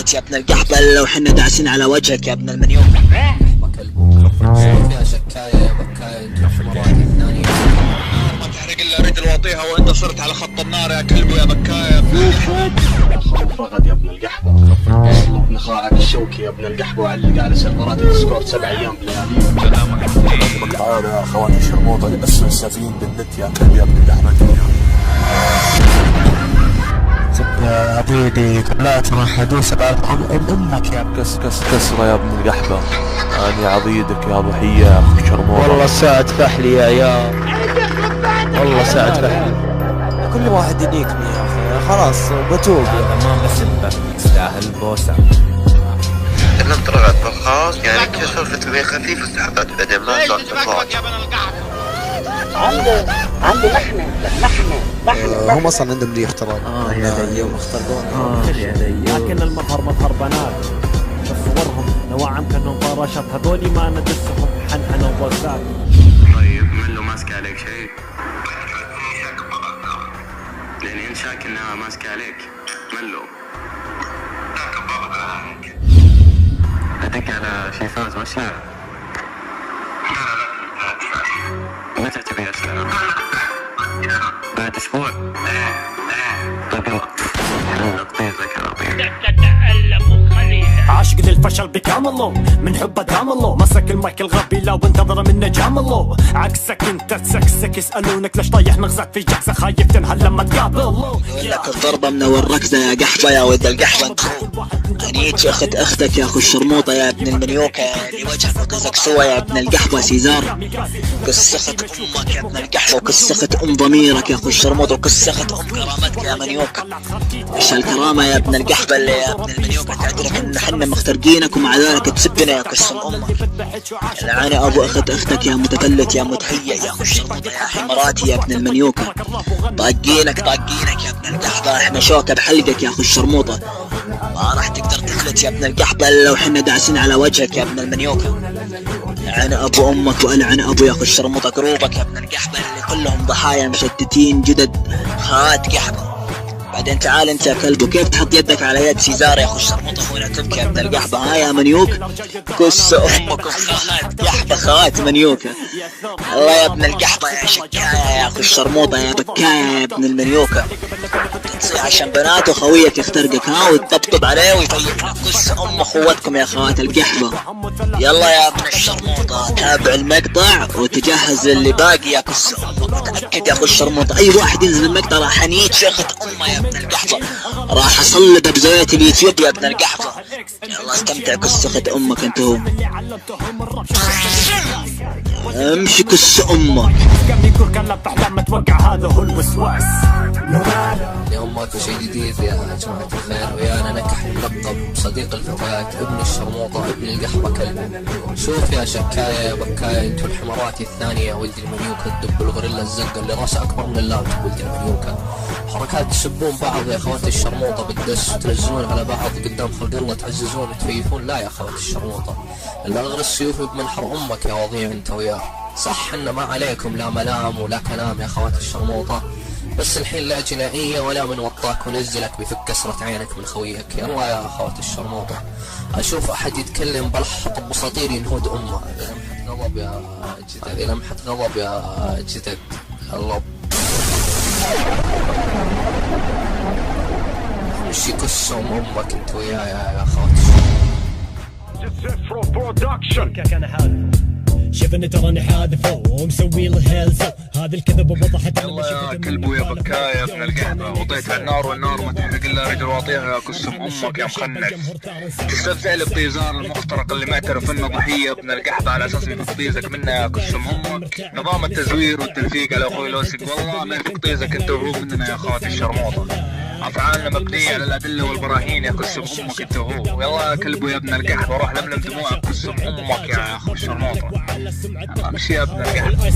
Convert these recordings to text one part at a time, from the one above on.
تفلت يا ابن القحبة لو حنا داعسين على وجهك يا ابن المنيوم. فيها شكاية يا بكاية انت الحمرات الثانية ما تحرق الا رجل واطيها وانت صرت على خط النار يا كلب يا بكاية. خروف رغد يا ابن القحبة، اطلب نخاعك الشوكي يا ابن القحبة وعلق على سيرفرات الديسكورد 7 ايام بليالي. تعالوا يا اخواني الشرموطة اللي بس مسافين بالنت يا كلب يا ابن القحبة. يا عبيدي طلعت راح ادوس على امك يا كس كسرة يا ابن القحبة، أنا عضيدك يا ضحية يا أخو شرموطة. والله ساعة فحلي يا عيال، والله ساعة فحلي. كل واحد ينيكني يا اخي خلاص بتوب. هذا ما بحبه يستاهل بوسة. تكلمت رغد بالخاص يعني كيف سولفة البيع خفيف استحقت بعدين ما صار تفاعل. عندي لحمة هم اصلا عندهم ريح ترى. يا ذا اليوم اخترقونا. يا ذا اليوم. لكن المظهر مظهر بنات، تصورهم نواعم كانهم طراشات، هذولي ما ندسهم حنحنوا وبوسات. طيب منو ماسك عليك شيء؟ لاني انت شاك انها ماسكة عليك منو؟ ادق على شي فوز واشياء. متى تبي اسلم؟ بعد اسبوع؟ طيب يلا نقطيزك يا ربيع. عاشق للفشل بكامله، من حبه دامله، مسك المايك الغبي لو انتظر منه جامله. عكسك انت تسكسك يسالونك ليش طايح مغزك في جكسه، خايف تنهل لما تقابله. لك الضربة من اول ركزة يا قحبة يا ولد القحبة انت. انيت اخت اختك يا اخو الشرموطة يا ابن المنيوكة اللي وجهك وقزك سوا يا ابن القحبة سيزار. كسخت امك يا ابن القحبة وكسخت ام ضميرك يا اخو الشرموطة وكسخت ام كرامتك يا منيوكة. ايش الكرامة يا ابن القحبة اللي يا ابن المنيوكة تعترف ان حنا مخترقينك ومع ذلك تسبنا يا كسم امك. لعاني ابو اخت اختك يا متفلت يا متهيأ يا اخو الشرموطة يا حمراتي يا ابن المنيوكة. طاقينك يا ابن القحبة، احنا شوكة بحلقك يا اخو الشرموطة. ما راح تقدر تفلت يا ابن القحبة لو حنا داعسين على وجهك يا ابن المنيوكة. لعن ابو امك والعن ابو يا اخو الشرموطة قروبك يا ابن القحبة اللي كلهم ضحايا مشتتين جدد خات قحبة. بعدين تعال انت يا كلب، وكيف تحط يدك على يد سيزار يا اخو الشرموطة ولا تبكي يا ابن القحبة؟ ها يا منيوك كس امك وخات قحبة خات منيوكة. الله يا ابن القحبة يا شكاية يا اخو الشرموطة يا بكاية يا ابن المنيوكة. تصيح عشان بنات وخويك يخترقك ها وتطبطب عليه ويطيب لك كس ام اخواتكم يا اخوات القحبة. يلا يا ابن الشرموطة تابع المقطع وتجهز اللي باقي يا كس امك. متأكد يا اخو الشرموطة اي واحد ينزل المقطع راح انيت شيخة امه يا ابن القحبة، راح اصلبه بزاوية اليوتيوب يا ابن القحبة. يلا استمتع كسخة امك انت هو. امشي كس امك. هذا هو الوسواس. اليوم ماكو شي جديد يا جماعة الخير، ويانا نكح ملقب صديق الفتيات ابن الشرموطة ابن القحبة كلب. شوف يا شكاية يا بكاية انتو الحمرات الثانية ولد المنيوكة، الدب الغريلا الزقة اللي راسه اكبر من اللابتوب ولد المنيوكة. حركات تسبون بعض يا اخوات الشرموطة بالدس وتنزلون على بعض قدام خلق الله، تعززون وتفيفون. لا يا اخوات الشرموطة اللي اغرى السيوف بمنحر امك يا وضيع انت وياه. صح ان ما عليكم لا ملام ولا كلام يا اخوات الشرموطة، بس الحين لا جنائية ولا من وطاك ونزلك بفك كسرة عينك من خويك. يلا يا اخوات الشرموطة اشوف احد يتكلم بلحط بساطير ينهود امه. غضب يا جدد، لمحة غضب يا جدد. الله مش يكس امك انت وياه يا اخوات الشرموطة. انا حادث شفني تراني حادث ومسوي له هيلز، هذا الكذب وضحت. يلا يا كلب ويا بكاية يا ابن القحبة، وطيت على النار والنار ما تحرق الا رجل واطيها يا كسم امك يا مخنث. تستفزع البطيزار المخترق اللي معترف انه ضحية ابن القحبة على اساس يفطيزك منه يا كسم امك. نظام التزوير والتلفيق على اخوي لوسك والله ما يفطيزك انت وهو مننا يا اخواتي الشرموطة. افعالنا مبنية على الادلة والبراهين يا كسم امك انت وهو. يلا يا كلب ويا ابن القحبة روح لملم دموعك كسم امك يا اخو الشرموطة. امشي يا ابن القحبة.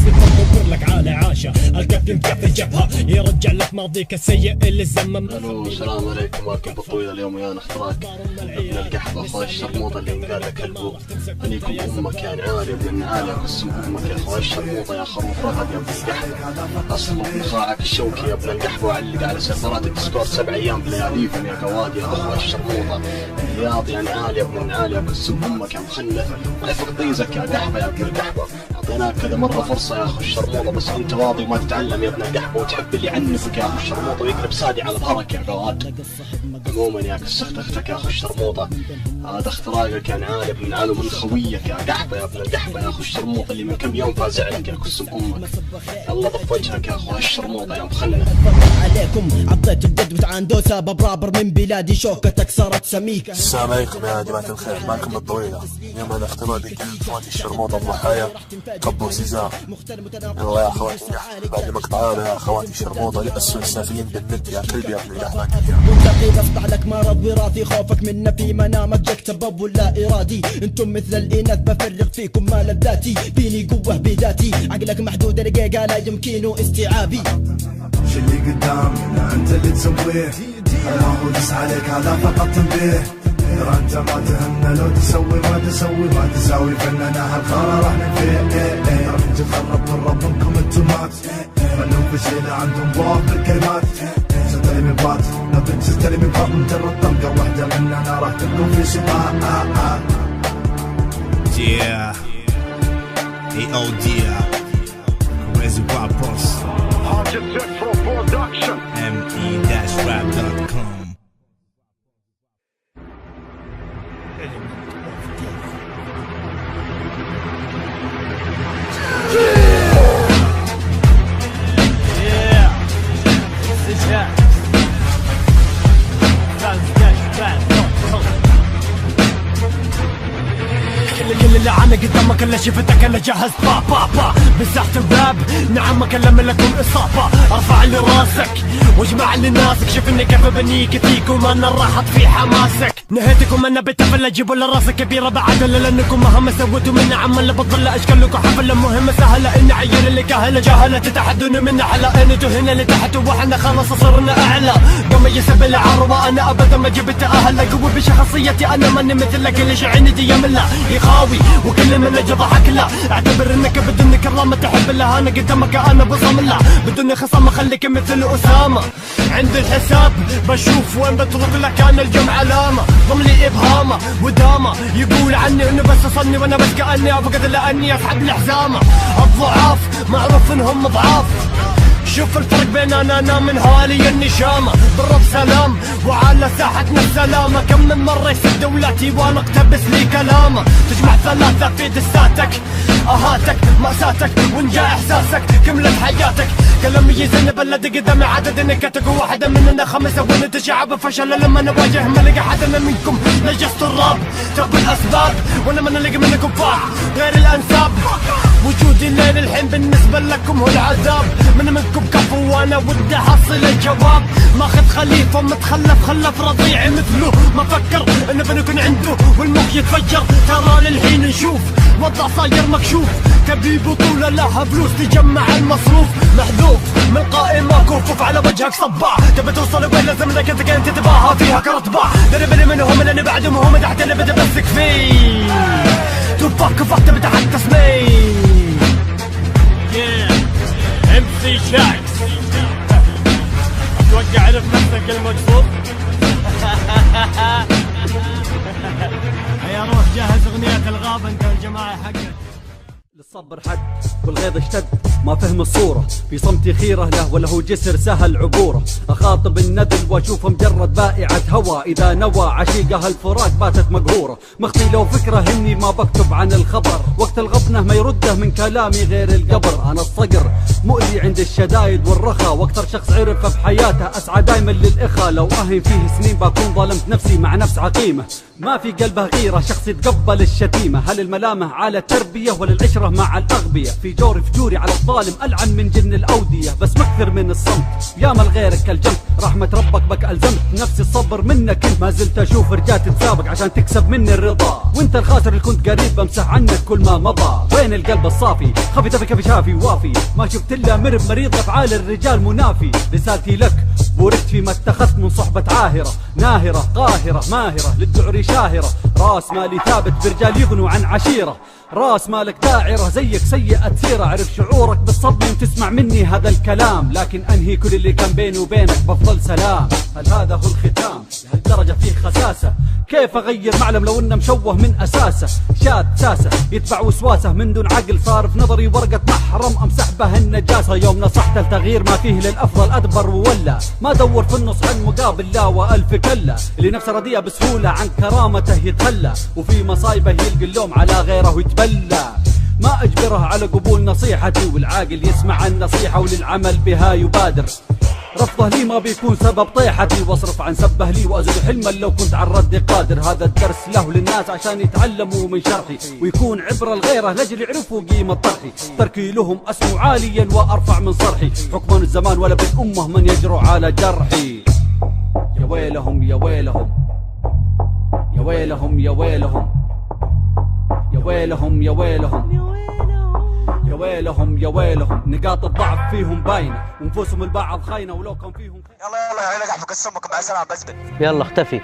لك على عاشا الكابتن كف الجبهة يرجع لك ماضيك السيء اللي زمم. الو السلام عليكم، واكب الطويل اليوم ويانا اختراق ابن القحبة اخوي الشرموطة اللي قال لك كلبه انيكم امك يا نعال يا ابن النعال يا قسم امك يا اخوي الشرموطة يا خروف رغد يا ابن القحبة. اصلب نخاعك الشوكي يا ابن القحبة وعلق على سيرفرات الديسكورد 7 أيام بلياليكم يا قواد يا أخوة الشرموطة. الرياض يعني عالية ابن عالية وقسم أمك يا مخنث، ويفك ضيزك يا قحبة يا ابن القحبة. أعطيناك كذا مرة فرصة يا أخو الشرموطة بس أنت واضي وما تتعلم يا ابن القحبة، وتحب اللي يعنفك يا أخو الشرموطة ويقلب سادي على ظهرك يا قواد. عموما يا كسخت أختك يا أخو الشرموطة، هذا اختراقك يعني عالي ابن العالي من خويك يا قحبة يا ابن القحبة يا أخو الشرموطة اللي من كم يوم فازع لك يا كسم أمك. الله ضف وجهك يا أخو الشرموطة يا مخنث. عليكم عطيت الجد وتعاندو سبب رابر من بلادي شوكتك صارت سميكة. السلام عليكم يا جماعة الخير، معكم الطويلة. اليوم أنا اختراقي اخواتي الشرموطة الضحايا كبو سيزار. يلا يا اخواتي بعد مقطعنا يا اخواتي الشرموطة يأسوا السافلين بالند يا كلب يا ابن الرحمن. منتقي بفتح لك مرض وراثي خوفك منا في منامك جاك سبب ولا ارادي. انتم مثل الاناث بفرغ فيكم ما لذاتي، فيني قوة بذاتي عقلك محدود رقيقة لا يمكنه استيعابي. شو اللي قدامنا انت اللي تسويه، انا هو دس عليك هذا فقط تنبيه. ترى انت ما تهمنا لو تسوي ما تساوي فننا هالخارة راح نفيه. راح تخرب الرب منكم انتمات، فنهم فشيلة عندهم ضعف بالكلمات. ستلمي بات نبي تستلمي بات مجرد طلقة واحدة مننا راح تكون في سباق. Yeah, AOD, Reservoir Boss, Architectural Production, me-rap.com. كل اللي عنا قدامك اللي شفتك اللي جهزت با مساحة الراب نعم اكلم لكم اصابة. ارفع لي راسك واجمع لي ناسك، شوف اني كيف بنيك فيكم انا راحت في حماسك. نهيتكم انا بتفل اجيبوا لراسك كبيرة بعد لانكم مهما سويتوا من عم اللي بتظل اشكالكم حفلة مهمة سهلة ان عيال اللي كهلة جهلة تتحدون من على انتوا هنا اللي تحت واحنا خلاص صرنا اعلى. قوم يسب العروة انا ابدا ما جبت اهل قوي بشخصيتي انا ماني مثلك اللي شعيني دي يملا يخاوي وكل من اجى ضحك له. اعتبر انك بدون كرامة تحب لها انا قدامك انا بصم له بدون خصام خليك مثل اسامة. عند الحساب بشوف وين بترك لك انا الجمع علامة ضملي ابهامة ودامة يقول عني انه بس صني وانا بس كاني ابقد لاني اسحب الحزامة. الضعاف معروف انهم ضعاف، شوف الفرق بين انا من هالي النشامة. بالرب سلام وعلى ساحتنا السلامة، كم من مرة يسد دولتي وانا اقتبس لي كلامه. تجمع ثلاثة في دساتك اهاتك مأساتك وان جاء احساسك كملت حياتك. كلامي يزن بلد قدامي عدد نكتك وواحدة مننا خمسة وانت شعب فشل لما نواجه ما لقى حدا منكم نجست الراب. تبوا الاسباب وانا ما نلاقي منكم فاح غير الانساب. وجودي الليل الحين بالنسبة لكم هو العذاب، من منكم كفو وانا ودي احصل الجواب. ماخذ خليفة متخلف خلف رضيعي مثله، ما فكر انه بنكون عنده والمخ يتفجر. ترى للحين نشوف وضع صاير مكشوف، تبي بطولة لها فلوس تجمع المصروف. محذوف من قائمة كفوف على وجهك صباع، تبي توصل وين لازم انك انت تتباهى فيها كرطباع. دربني منهم اللي بعدهم هم تحت اللي بدي بسك فيه توباك فقط بتحدثني. MC شاكس اتوقع عرف نفسك المقصود. يا روح جهز اغنية الغابة انت والجماعة حقك. للصبر حد والغيظ اشتد ما فهم الصورة، في صمتي خيرة له ولا هو جسر سهل عبوره. اخاطب الندل واشوفه مجرد بائعة هوى، اذا نوى عشيقه الفراق باتت مقهورة. مخطي لو فكرة اني ما بكتب عن الخبر، وقت الغبنة ما يرده من كلامي غير القبر. انا الصقر مؤذي عند الشدايد والرخا، واكثر شخص عرفه بحياته اسعى دايما للاخا. لو اهن فيه سنين بكون ظلمت نفسي مع نفس عقيمة، ما في قلبه غيرة شخص يتقبل الشتيمة. هل الملامة على التربية ولا العشرة مع الأغبية؟ في جوري فجوري على الظالم ألعن من جن الأودية، بس مكثر من الصمت يا مال غيرك كالجنب. رحمة ربك بك ألزمت نفسي الصبر منك انت، ما زلت أشوف رجال تتسابق عشان تكسب مني الرضا، وانت الخاسر اللي كنت قريب بمسح عنك كل ما مضى. وين القلب الصافي خفي دفي كفي شافي وافي، ما شفت إلا مرب مريض أفعال الرجال منافي. رسالتي لك بوركت فيما اتخذت من صحبة عاهرة ناهرة قاهرة ماهرة للدعري شاهرة. راس مالي ثابت برجال يغنوا عن عشيرة، راس مالك داعرة زيك سيئة سيرة. عرف شعورك بالصدمة تسمع مني هذا الكلام، لكن أنهي كل اللي كان بيني وبينك بفضل سلام. هل هذا هو الختام؟ لهالدرجة فيه خساسة؟ كيف أغير معلم لو إنه مشوه من أساسه؟ شاد ساسة يتبع وسواسه من دون عقل، صار في نظري ورقة محرم أمسح به النجاسة. يوم نصحت التغيير ما فيه للأفضل أدبر وولا، ما دور في النص عن مقابل لا وألف كلا. اللي نفسه رديء بسهولة عن كرامته يتخلى، وفي مصايبه يلقي اللوم على غيره ويتبلى. ما أجبره على قبول نصيحتي، والعاقل يسمع النصيحة وللعمل بها يبادر. رفضه لي ما بيكون سبب طيحتي، واصرف عن سبه لي وازد حلما لو كنت على الرد قادر. هذا الدرس له للناس عشان يتعلموا من شرحي، ويكون عبرة لغيره لاجل يعرفوا قيمة طرحي. تركي لهم اسمو عاليا وارفع من صرحي، حكم الزمان ولا بن امه من يجرؤ على جرحي. يا ويلهم يا ويلهم يا ويلهم يا ويلهم يا ويلهم يا ويلهم يا ويلهم يا ويلهم. نقاط الضعف فيهم باينة ونفوسهم البعض خاينة، ولو كان فيهم يلا يلا يا عيلة قحفك السمك مع السلامة بزبد. يلا اختفي.